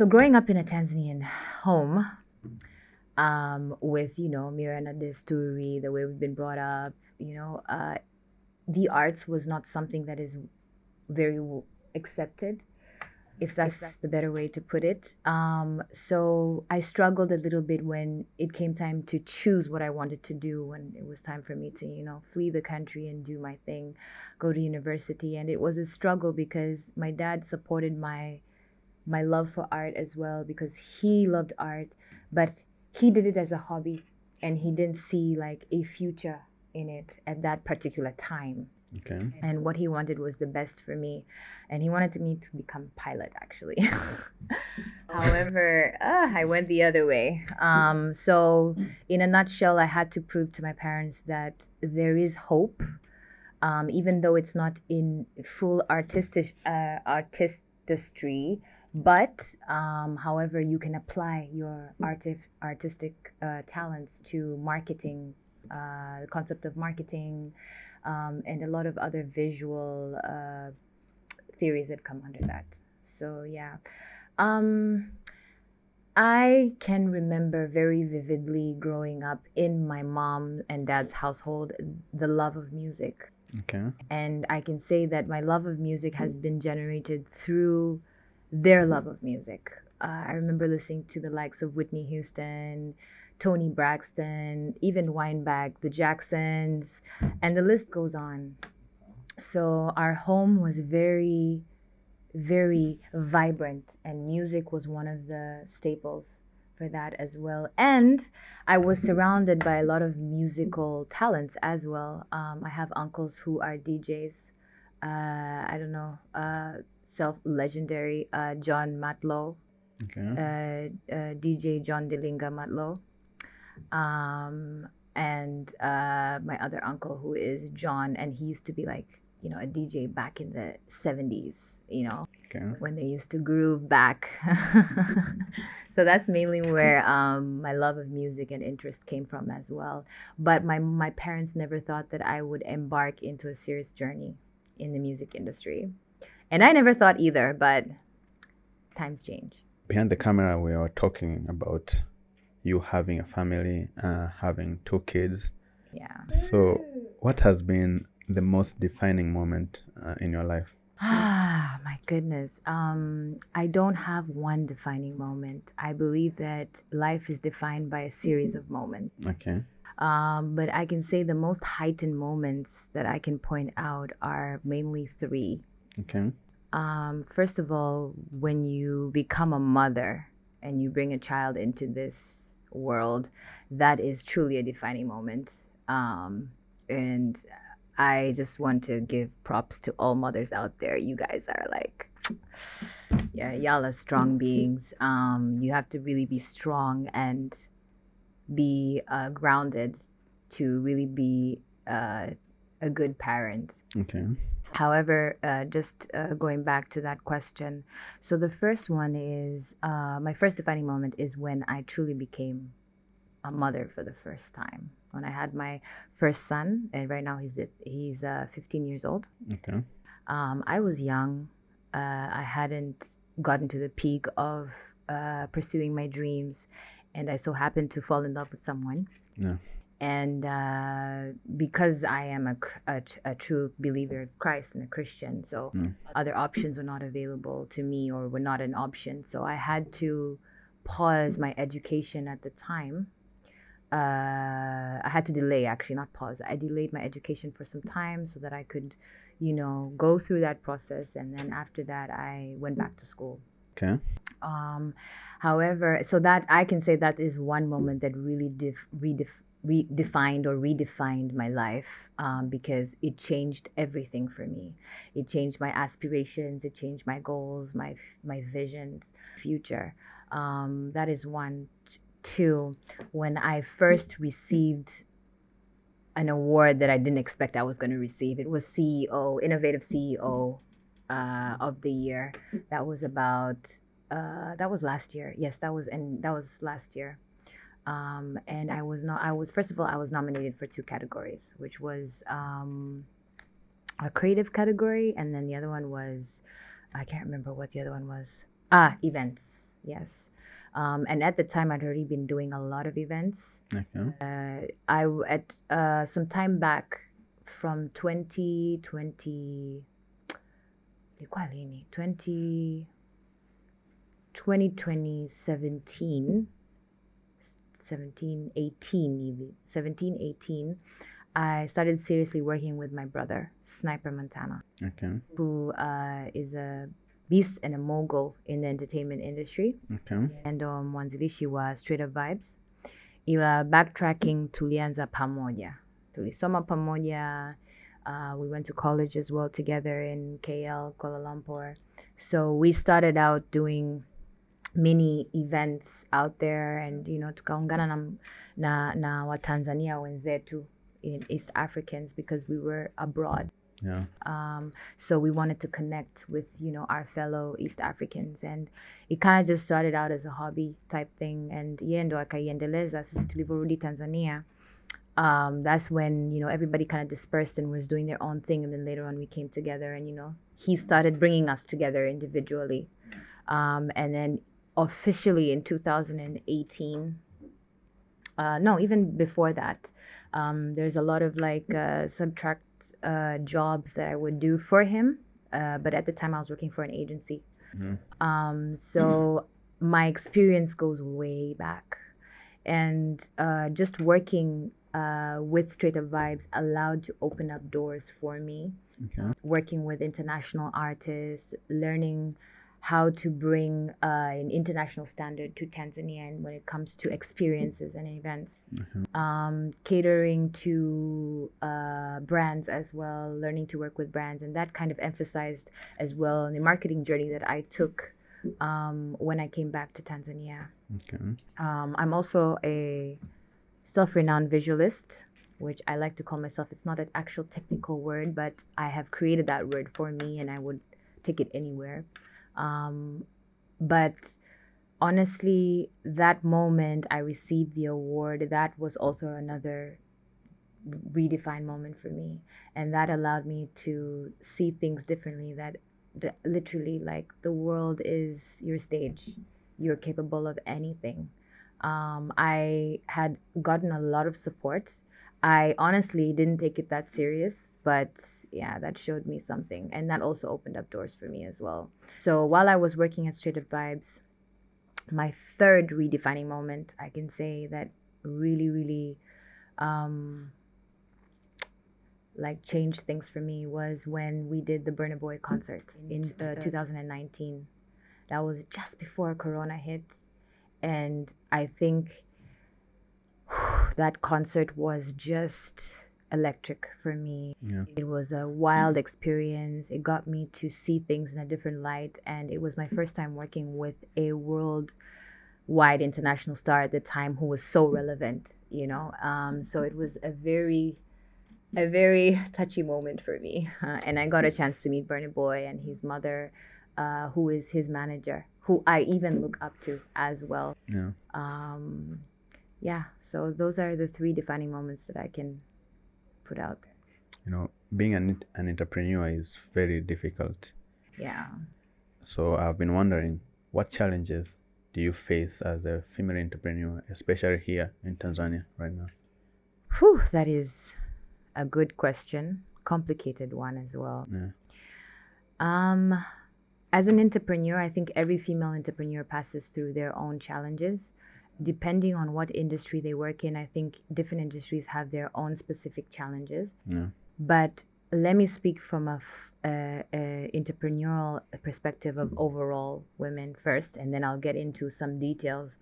So growing up in a Tanzanian home, with Miranda Desturi, the way we've been brought up, the arts was not something that is very accepted, if that's the better way to put it. So I struggled a little bit when it came time to choose what I wanted to do, when it was time for me to, flee the country and do my thing, go to university. And it was a struggle because my dad supported my love for art as well, because he loved art, but he did it as a hobby and he didn't see like a future in it at that particular time. Okay. And what he wanted was the best for me, and he wanted me to become a pilot actually. However, I went the other way. So in a nutshell, I had to prove to my parents that there is hope, even though it's not in full artistry, but however, you can apply your artistic talents to marketing, the concept of marketing, and a lot of other visual theories that come under that. So yeah, um, I can remember very vividly growing up in my mom and dad's household the love of music. Okay. And I can say that my love of music has been generated through their love of music. I remember listening to the likes of Whitney Houston, Tony Braxton, even Weinbach, the Jacksons, and the list goes on. So our home was very, very vibrant, and music was one of the staples for that as well. And I was surrounded by a lot of musical talents as well. I have uncles who are DJs. I don't know, self legendary John Matlow, Okay. DJ John Delinga Matlow, and my other uncle who is John, and he used to be like a DJ back in the 70s. Okay. When they used to groove back. So that's mainly where my love of music and interest came from as well. But my parents never thought that I would embark into a serious journey in the music industry. And I never thought either, but times change. Behind the camera, we are talking about you having a family, having 2 kids. Yeah. So, what has been the most defining moment in your life? Ah, my goodness. I don't have one defining moment. I believe that life is defined by a series of moments. Okay. But I can say the most heightened moments that I can point out are mainly three. Okay. First of all, when you become a mother and you bring a child into this world, that is truly a defining moment. And I just want to give props to all mothers out there. You guys are like, yeah, y'all are strong beings. You have to really be strong and be grounded to really be a good parent. Okay. However, just going back to that question, so the first one is my first defining moment is when I truly became a mother for the first time. When I had my first son, and right now he's 15 years old. Okay. I was young. I hadn't gotten to the peak of pursuing my dreams, and I so happened to fall in love with someone. Yeah. And because I am a true believer of Christ and a Christian, so other options were not available to me, or were not an option. So I had to pause my education at the time. I had to delay, actually, not pause. I delayed my education for some time so that I could, go through that process. And then after that, I went back to school. Okay. However, so that I can say that is one moment that really redefined my life, because it changed everything for me. It changed my aspirations. It changed my goals, my visions, future. That is one. Two, when I first received an award that I didn't expect I was going to receive. It was CEO, Innovative CEO of the Year. That was about that was last year. Yes, that was last year. And I was first of all I was nominated for two categories, which was a creative category, and then the other one was I can't remember what the other one was. Events. Yes. And at the time, I'd already been doing a lot of events. Okay. At some time back from 2020, ilikuwa lini? 2017, 17, 18, I started seriously working with my brother, Sniper Montana, Okay. who is a beast and a mogul in the entertainment industry. Okay. And mwanzilishi wa Straight Up Vibes. Ila backtracking, tulianza pamoja. Tulisoma pamoja. We went to college as well together in KL, Kuala Lumpur. So we started out doing mini events out there, and tukaungana na Watanzania wenzetu in East Africans because we were abroad. Yeah. So we wanted to connect with our fellow East Africans, and it kind of just started out as a hobby type thing, and yeye ndo akaiendeleza. Sisi tulivyorudi Tanzania, that's when everybody kind of dispersed and was doing their own thing, and then later on we came together, and he started bringing us together individually, and then officially in 2018. No, even before that, there's a lot of like subtract jobs that I would do for him, but at the time I was working for an agency. So my experience goes way back, and just working with Straight Up Vibes allowed to open up doors for me. Okay. Working with international artists, learning how to bring an international standard to Tanzania and when it comes to experiences and events. Catering to brands as well, learning to work with brands, and that kind of emphasized as well in the marketing journey that I took when I came back to Tanzania. Okay. I'm also a self-renowned visualist, which I like to call myself. It's not an actual technical word, but I have created that word for me, and I would take it anywhere. But honestly, that moment I received the award, that was also another redefined moment for me, and that allowed me to see things differently. That literally, like, the world is your stage. You're capable of anything. I had gotten a lot of support. I honestly didn't take it that serious, but yeah, that showed me something, and that also opened up doors for me as well. So while I was working at Straight Up Vibes, my third redefining moment, I can say, that really like changed things for me was when we did the Burna Boy concert in 2019. That was just before Corona hit, and I think that concert was just electric for me. Yeah. It was a wild experience. It got me to see things in a different light, and it was my first time working with a worldwide international star at the time who was so relevant, so it was a very touchy moment for me. And I got a chance to meet Burna Boy and his mother, who is his manager, who I even look up to as well. Yeah. Yeah, so those are the three defining moments that I can put out there. Being an entrepreneur is very difficult. Yeah. So I've been wondering, what challenges do you face as a female entrepreneur, especially here in Tanzania right now? Whew, that is a good question. Complicated one as well. Yeah. As an entrepreneur, I think every female entrepreneur passes through their own challenges. Depending on what industry they work in, I think different industries have their own specific challenges. Yeah. But let me speak from a entrepreneurial perspective of overall women first, and then I'll get into some details